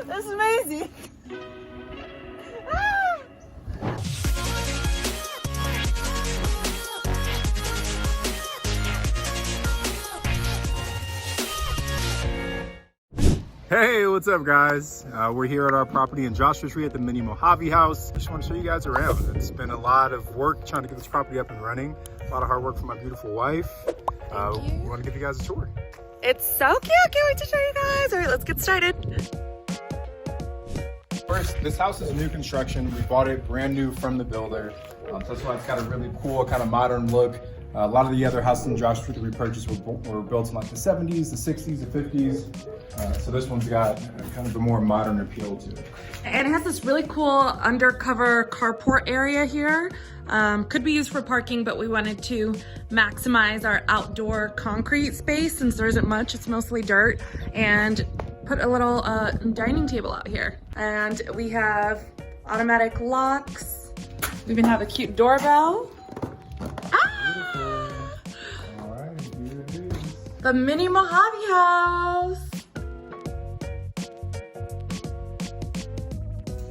That's amazing. Ah! Hey, what's up guys? We're here at our property in Joshua Tree at the Mini Mojave house. Just want to show you guys around. It's been a lot of work trying to get this property up and running. A lot of hard work from my beautiful wife. We want to give you guys a tour. It's so cute. Can't wait to show you guys. All right, let's get started. First, this house is new construction. We bought it brand new from the builder. So that's why it's got a really cool kind of modern look. A lot of the other houses in Joshua Tree that we purchased were built in like the 70s, the 60s, the 50s. So this one's got kind of the more modern appeal to it. And it has this really cool undercover carport area here. Could be used for parking, but we wanted to maximize our outdoor concrete space since there isn't much, it's mostly dirt, and put a little dining table out here. And we have automatic locks. We even have a cute doorbell. All right, here it is. The Mini Mojave house.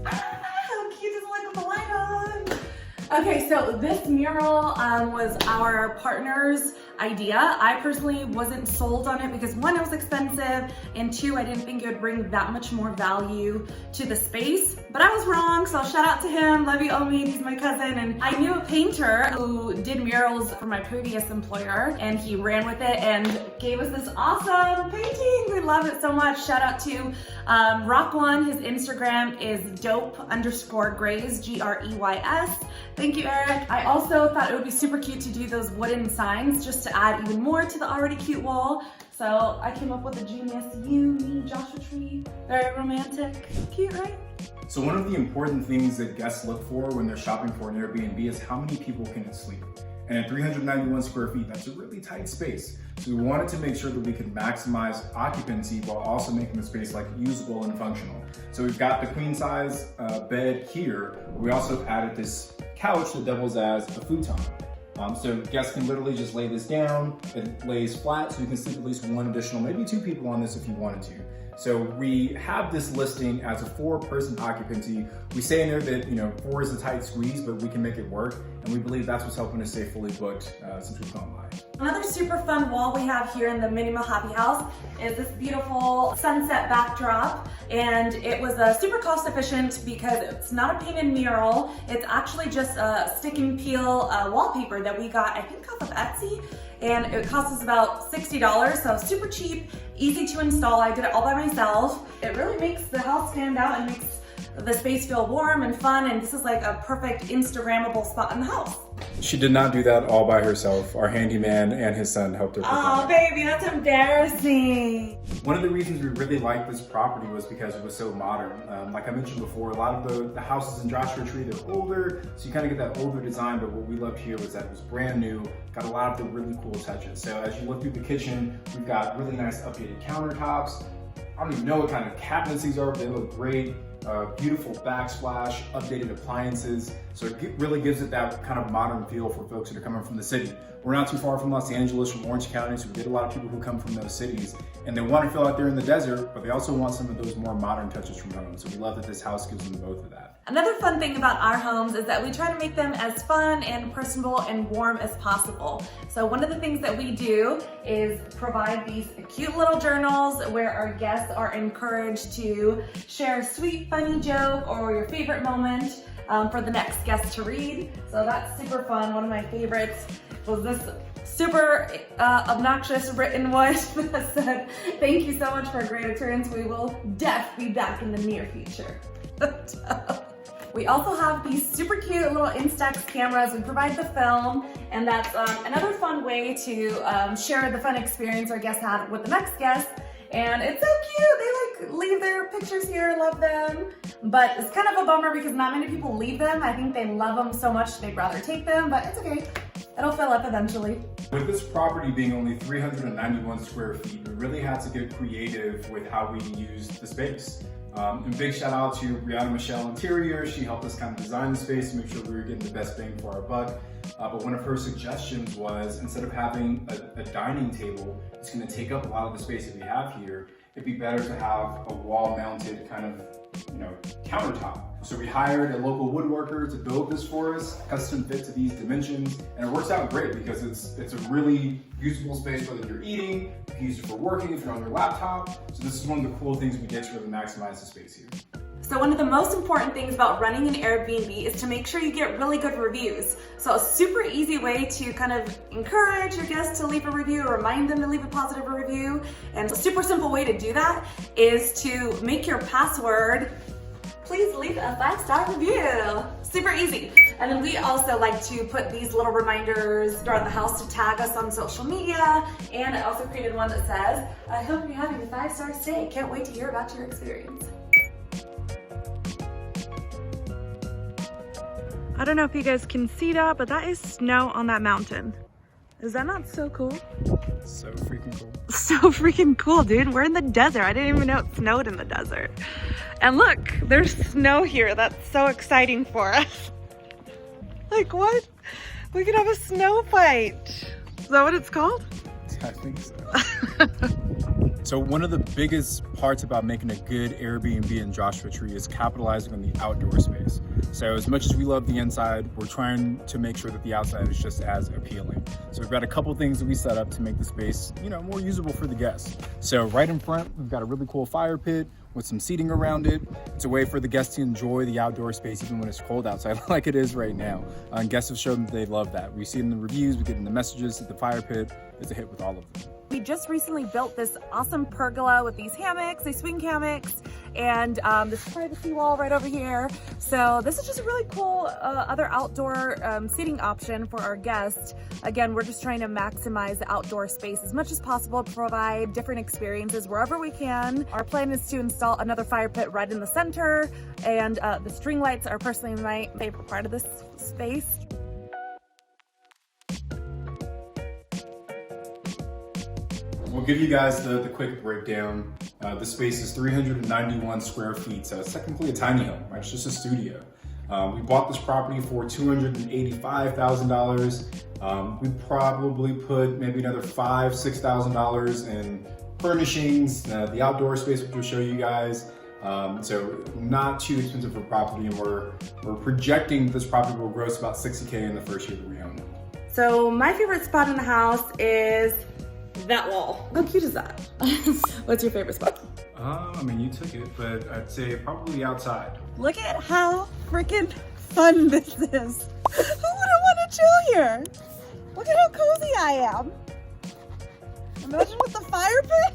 How cute is it like with the light on? Okay, so this mural was our partner's idea. I personally wasn't sold on it because one, it was expensive, and two, I didn't think it would bring that much more value to the space. But I was wrong, so shout out to him. Love you, Omi. He's my cousin. And I knew a painter who did murals for my previous employer, and he ran with it and gave us this awesome painting. We love it so much. Shout out to Rock One. His Instagram is dope_grays, Greys. Thank you, Eric. I also thought it would be super cute to do those wooden signs just to add even more to the already cute wall. So I came up with a genius you, me, Joshua Tree. Very romantic. Cute, right? So one of the important things that guests look for when they're shopping for an Airbnb is how many people can it sleep. And at 391 square feet, that's a really tight space. So we wanted to make sure that we could maximize occupancy while also making the space like usable and functional. So we've got the queen size bed here. We also added this couch that doubles as a futon. So guests can literally just lay this down. It lays flat, so you can sleep at least one additional, maybe two people on this if you wanted to. So we have this listing as a 4-person occupancy. We say in there that 4 is a tight squeeze, but we can make it work. And we believe that's what's helping us stay fully booked since we've gone live. Another super fun wall we have here in the Mini Mojave house is this beautiful sunset backdrop. And it was super cost efficient because it's not a painted mural. It's actually just a stick and peel wallpaper that we got, I think, off of Etsy. And it cost us about $60, so super cheap, easy to install. I did it all by myself. It really makes the house stand out and makes the space feel warm and fun, and this is like a perfect Instagrammable spot in the house. She did not do that all by herself. Our handyman and his son helped her. Oh, baby, that's embarrassing. One of the reasons we really liked this property was because it was so modern. Like I mentioned before, a lot of the houses in Joshua Tree, they're older, so you kind of get that older design, but what we loved here was that it was brand new, got a lot of the really cool touches. So as you look through the kitchen, we've got really nice updated countertops. I don't even know what kind of cabinets these are, but they look great. Beautiful backsplash, updated appliances. So it really gives it that kind of modern feel for folks that are coming from the city. We're not too far from Los Angeles, from Orange County, so we get a lot of people who come from those cities and they want to feel like they're in the desert, but they also want some of those more modern touches from home. So we love that this house gives them both of that. Another fun thing about our homes is that we try to make them as fun and personable and warm as possible. So one of the things that we do is provide these cute little journals where our guests are encouraged to share a sweet, funny joke or your favorite moment for the next guest to read. So that's super fun. One of my favorites was this super obnoxious written one that said, "Thank you so much for a great appearance. We will be back in the near future." We also have these super cute little Instax cameras. We provide the film, and that's another fun way to share the fun experience our guests had with the next guest. And it's so cute. They like leave their pictures here, love them. But it's kind of a bummer because not many people leave them. I think they love them so much they'd rather take them, but it's okay. It'll fill up eventually. With this property being only 391 square feet, we really had to get creative with how we used the space. And big shout out to Brianna Michelle Interior. She helped us kind of design the space to make sure we were getting the best bang for our buck. But one of her suggestions was, instead of having a dining table, it's going to take up a lot of the space that we have here. it'd be better to have a wall-mounted kind of, countertop. So we hired a local woodworker to build this for us, custom fit to these dimensions, and it works out great because it's a really usable space whether you're eating, you can use it for working if you're on your laptop. So this is one of the cool things we get to really maximize the space here. So one of the most important things about running an Airbnb is to make sure you get really good reviews. So a super easy way to kind of encourage your guests to leave a review or remind them to leave a positive review, and a super simple way to do that is to make your password, please leave a 5-star review. Super easy. And then we also like to put these little reminders throughout the house to tag us on social media. And I also created one that says, I hope you're having a 5-star stay. Can't wait to hear about your experience. I don't know if you guys can see that, but that is snow on that mountain. Is that not so cool? So freaking cool. So freaking cool, dude. We're in the desert. I didn't even know it snowed in the desert. And look, there's snow here. That's so exciting for us. Like what? We could have a snow fight. Is that what it's called? I think so. So one of the biggest parts about making a good Airbnb in Joshua Tree is capitalizing on the outdoor space. So as much as we love the inside, we're trying to make sure that the outside is just as appealing. So we've got a couple things that we set up to make the space, more usable for the guests. So right in front, we've got a really cool fire pit with some seating around it. It's a way for the guests to enjoy the outdoor space even when it's cold outside like it is right now. And guests have shown that they love that. We see it in the reviews, we get in the messages that the fire pit is a hit with all of them. We just recently built this awesome pergola with these hammocks, these swing hammocks, and this privacy wall right over here. So this is just a really cool other outdoor seating option for our guests. Again, we're just trying to maximize the outdoor space as much as possible, provide different experiences wherever we can. Our plan is to install another fire pit right in the center, and the string lights are personally my favorite part of this space. We'll give you guys the quick breakdown. The space is 391 square feet, so it's technically a tiny home, right? It's just a studio. We bought this property for $285,000. We probably put maybe another $5,000, $6,000 in furnishings, the outdoor space, which we'll show you guys. So not too expensive for property, and we're projecting this property will gross about $60K in the first year that we own it. So my favorite spot in the house is that wall. How cute is that? What's your favorite spot? You took it, but I'd say probably outside. Look at how freaking fun this is. Who wouldn't want to chill here? Look at how cozy I am. Imagine with the fire pit.